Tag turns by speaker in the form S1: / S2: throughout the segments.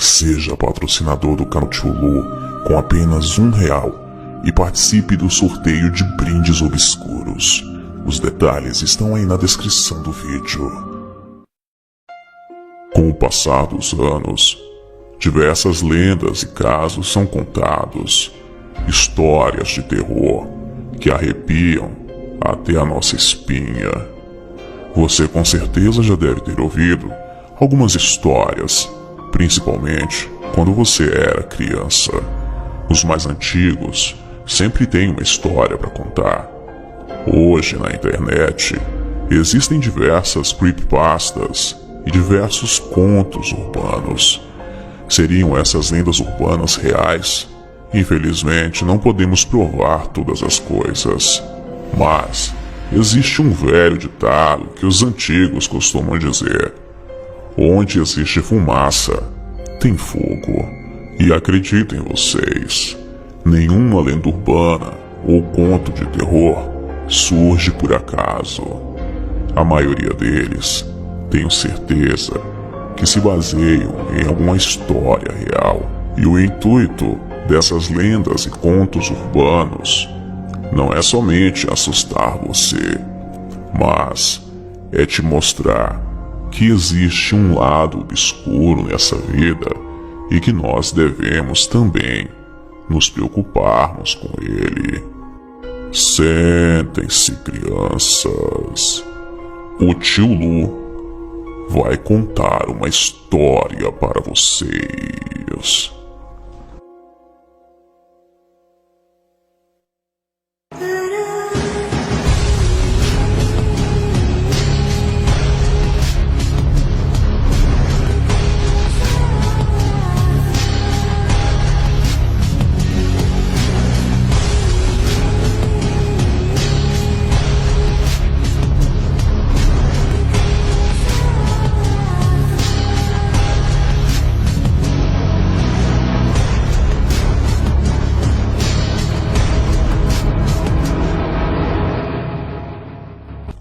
S1: Seja patrocinador do canal Tio Lu com apenas R$1 e participe do sorteio de brindes obscuros. Os detalhes estão aí na descrição do vídeo. Com o passar dos anos, diversas lendas e casos são contados, histórias de terror que arrepiam até a nossa espinha. Você com certeza já deve ter ouvido algumas histórias, principalmente quando você era criança. Os mais antigos sempre têm uma história para contar. Hoje na internet existem diversas creepypastas e diversos contos urbanos. Seriam essas lendas urbanas reais? Infelizmente não podemos provar todas as coisas, mas existe um velho ditado que os antigos costumam dizer: onde existe fumaça, tem fogo. E acreditem vocês, nenhuma lenda urbana ou conto de terror surge por acaso. A maioria deles, tenho certeza, que se baseiam em alguma história real. E o intuito dessas lendas e contos urbanos não é somente assustar você, mas é te mostrar que existe um lado obscuro nessa vida e que nós devemos também nos preocuparmos com ele. Sentem-se, crianças. O Tio Lu vai contar uma história para vocês.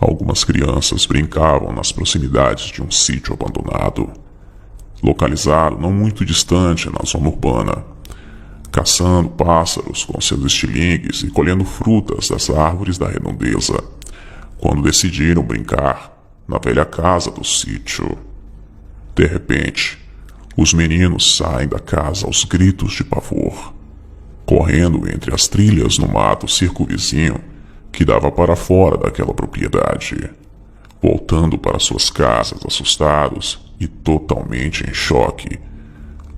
S1: Algumas crianças brincavam nas proximidades de um sítio abandonado, localizado não muito distante na zona urbana, caçando pássaros com seus estilingues e colhendo frutas das árvores da redondeza, quando decidiram brincar na velha casa do sítio. De repente, os meninos saem da casa aos gritos de pavor, correndo entre as trilhas no mato circunvizinho que dava para fora daquela propriedade, voltando para suas casas assustados e totalmente em choque,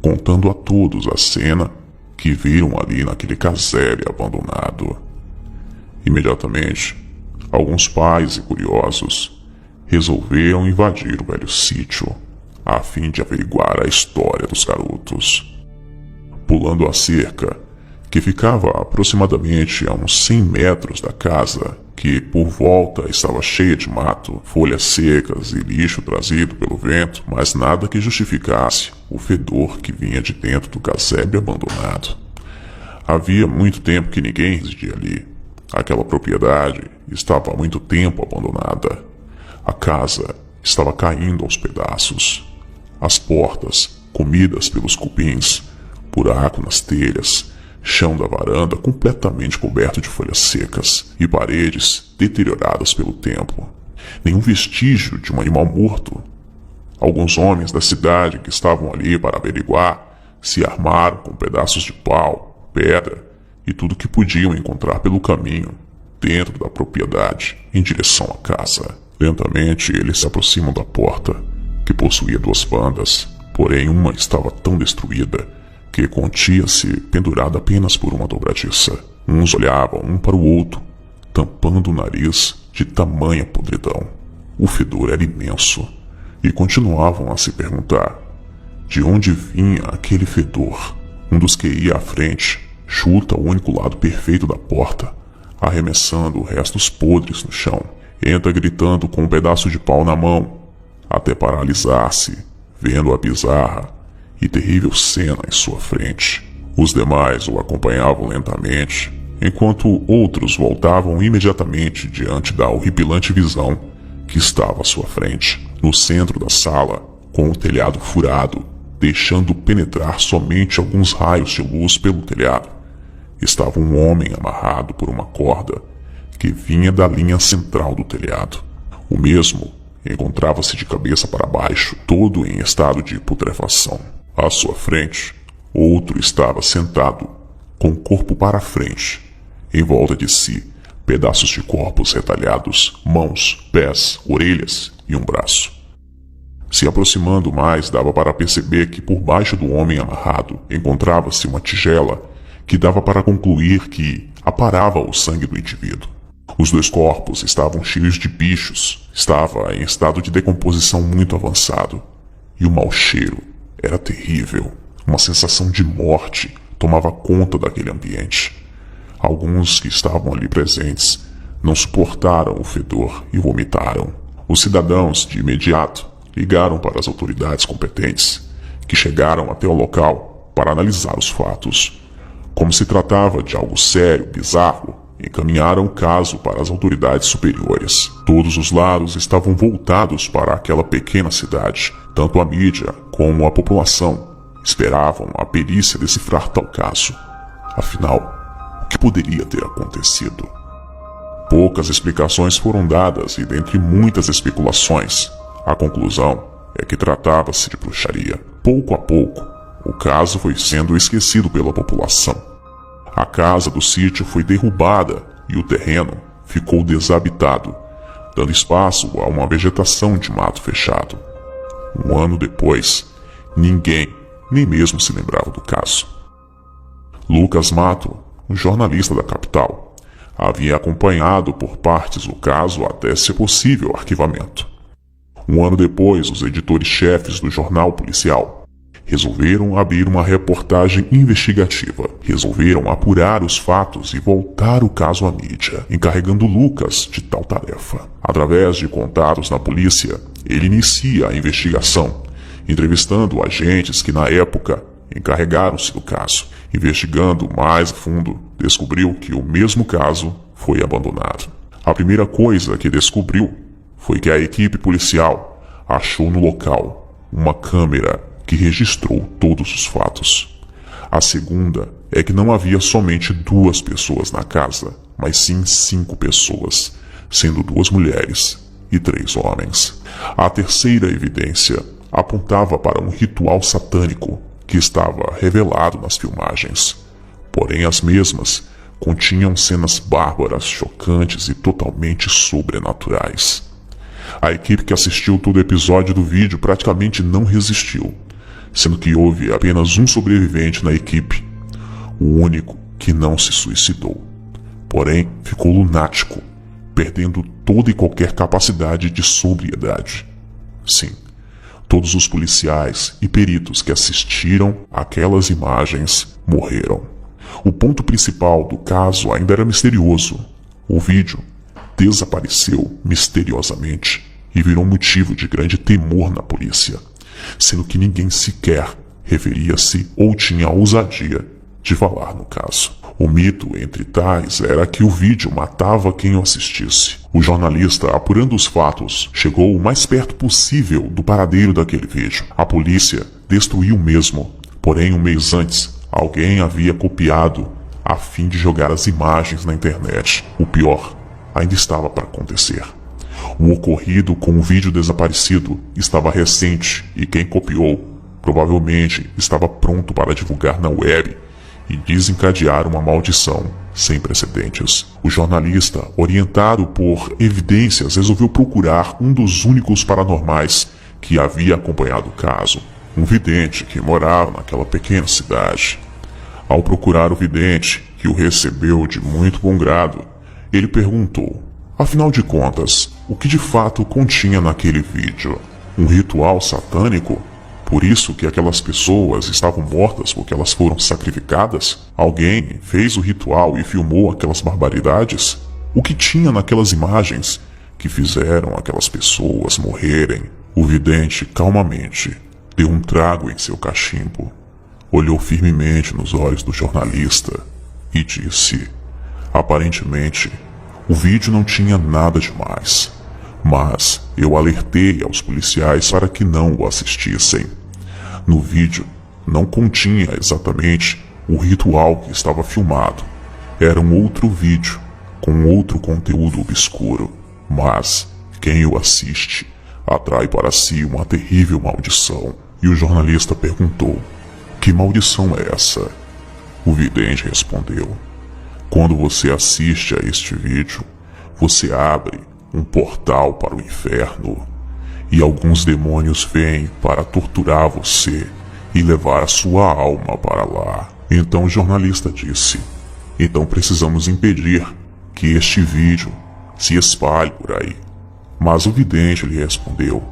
S1: contando a todos a cena que viram ali naquele casebre abandonado. Imediatamente, alguns pais e curiosos resolveram invadir o velho sítio a fim de averiguar a história dos garotos. Pulando a cerca, que ficava aproximadamente a uns 100 metros da casa, que por volta estava cheia de mato, folhas secas e lixo trazido pelo vento, mas nada que justificasse o fedor que vinha de dentro do casebre abandonado. Havia muito tempo que ninguém residia ali. Aquela propriedade estava há muito tempo abandonada. A casa estava caindo aos pedaços. As portas, comidas pelos cupins, buraco nas telhas, chão da varanda completamente coberto de folhas secas e paredes deterioradas pelo tempo. Nenhum vestígio de um animal morto. Alguns homens da cidade que estavam ali para averiguar se armaram com pedaços de pau, pedra e tudo que podiam encontrar pelo caminho dentro da propriedade em direção à casa. Lentamente eles se aproximam da porta, que possuía 2 bandas, porém uma estava tão destruída que continha-se pendurada apenas por uma dobradiça. Uns olhavam um para o outro, tampando o nariz de tamanha podridão. O fedor era imenso, e continuavam a se perguntar de onde vinha aquele fedor. Um dos que ia à frente chuta o único lado perfeito da porta, arremessando restos podres no chão. Entra gritando com um pedaço de pau na mão, até paralisar-se, vendo a bizarra e terrível cena em sua frente. Os demais o acompanhavam lentamente, enquanto outros voltavam imediatamente diante da horripilante visão que estava à sua frente. No centro da sala, com o telhado furado, deixando penetrar somente alguns raios de luz pelo telhado. Estava um homem amarrado por uma corda que vinha da linha central do telhado. O mesmo encontrava-se de cabeça para baixo, todo em estado de putrefação. À sua frente, outro estava sentado, com o corpo para a frente. Em volta de si, pedaços de corpos retalhados, mãos, pés, orelhas e um braço. Se aproximando mais, dava para perceber que por baixo do homem amarrado encontrava-se uma tigela que dava para concluir que aparava o sangue do indivíduo. Os dois corpos estavam cheios de bichos, estava em estado de decomposição muito avançado, e o mau cheiro era terrível. Uma sensação de morte tomava conta daquele ambiente. Alguns que estavam ali presentes não suportaram o fedor e vomitaram. Os cidadãos, de imediato, ligaram para as autoridades competentes, que chegaram até o local para analisar os fatos. Como se tratava de algo sério, bizarro, encaminharam o caso para as autoridades superiores. Todos os lados estavam voltados para aquela pequena cidade. Tanto a mídia como a população esperavam a perícia decifrar tal caso. Afinal, o que poderia ter acontecido? Poucas explicações foram dadas e, dentre muitas especulações, a conclusão é que tratava-se de bruxaria. Pouco a pouco, o caso foi sendo esquecido pela população. A casa do sítio foi derrubada e o terreno ficou desabitado, dando espaço a uma vegetação de mato fechado. Um ano depois, ninguém nem mesmo se lembrava do caso. Lucas Mato, um jornalista da capital, havia acompanhado por partes o caso até, se possível, arquivamento. Um ano depois, os editores-chefes do jornal policial resolveram abrir uma reportagem investigativa. Resolveram apurar os fatos e voltar o caso à mídia, encarregando Lucas de tal tarefa. Através de contatos na polícia, ele inicia a investigação, entrevistando agentes que na época encarregaram-se do caso. Investigando mais a fundo, descobriu que o mesmo caso foi abandonado. A primeira coisa que descobriu foi que a equipe policial achou no local uma câmera que registrou todos os fatos. A segunda é que não havia somente 2 pessoas na casa, mas sim 5 pessoas, sendo 2 mulheres e 3 homens. A terceira evidência apontava para um ritual satânico que estava revelado nas filmagens. Porém, as mesmas continham cenas bárbaras, chocantes e totalmente sobrenaturais. A equipe que assistiu todo o episódio do vídeo praticamente não resistiu, sendo que houve apenas um sobrevivente na equipe, o único que não se suicidou. Porém, ficou lunático, perdendo toda e qualquer capacidade de sobriedade. Sim, todos os policiais e peritos que assistiram àquelas imagens morreram. O ponto principal do caso ainda era misterioso. O vídeo desapareceu misteriosamente e virou motivo de grande temor na polícia, sendo que ninguém sequer referia-se ou tinha a ousadia de falar no caso. O mito entre tais era que o vídeo matava quem o assistisse. O jornalista, apurando os fatos, chegou o mais perto possível do paradeiro daquele vídeo. A polícia destruiu o mesmo, porém um mês antes, alguém havia copiado a fim de jogar as imagens na internet. O pior ainda estava para acontecer. O ocorrido com o vídeo desaparecido estava recente e quem copiou provavelmente estava pronto para divulgar na web e desencadear uma maldição sem precedentes. O jornalista, orientado por evidências, resolveu procurar um dos únicos paranormais que havia acompanhado o caso, um vidente que morava naquela pequena cidade. Ao procurar o vidente, que o recebeu de muito bom grado, ele perguntou: afinal de contas, o que de fato continha naquele vídeo? Um ritual satânico? Por isso que aquelas pessoas estavam mortas porque elas foram sacrificadas? Alguém fez o ritual e filmou aquelas barbaridades? O que tinha naquelas imagens que fizeram aquelas pessoas morrerem? O vidente calmamente deu um trago em seu cachimbo, olhou firmemente nos olhos do jornalista e disse: aparentemente, o vídeo não tinha nada demais, mas eu alertei aos policiais para que não o assistissem. No vídeo não continha exatamente o ritual que estava filmado. Era um outro vídeo com outro conteúdo obscuro, mas quem o assiste atrai para si uma terrível maldição. E o jornalista perguntou: que maldição é essa? O vidente respondeu: quando você assiste a este vídeo, você abre um portal para o inferno e alguns demônios vêm para torturar você e levar a sua alma para lá. Então o jornalista disse: então precisamos impedir que este vídeo se espalhe por aí. Mas o vidente lhe respondeu: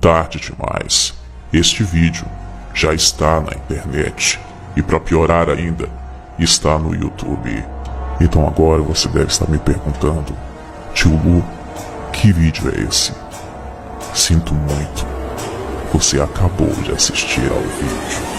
S1: tarde demais. Este vídeo já está na internet e, para piorar ainda, está no YouTube. Então agora você deve estar me perguntando: tio Lu, que vídeo é esse? Sinto muito, você acabou de assistir ao vídeo.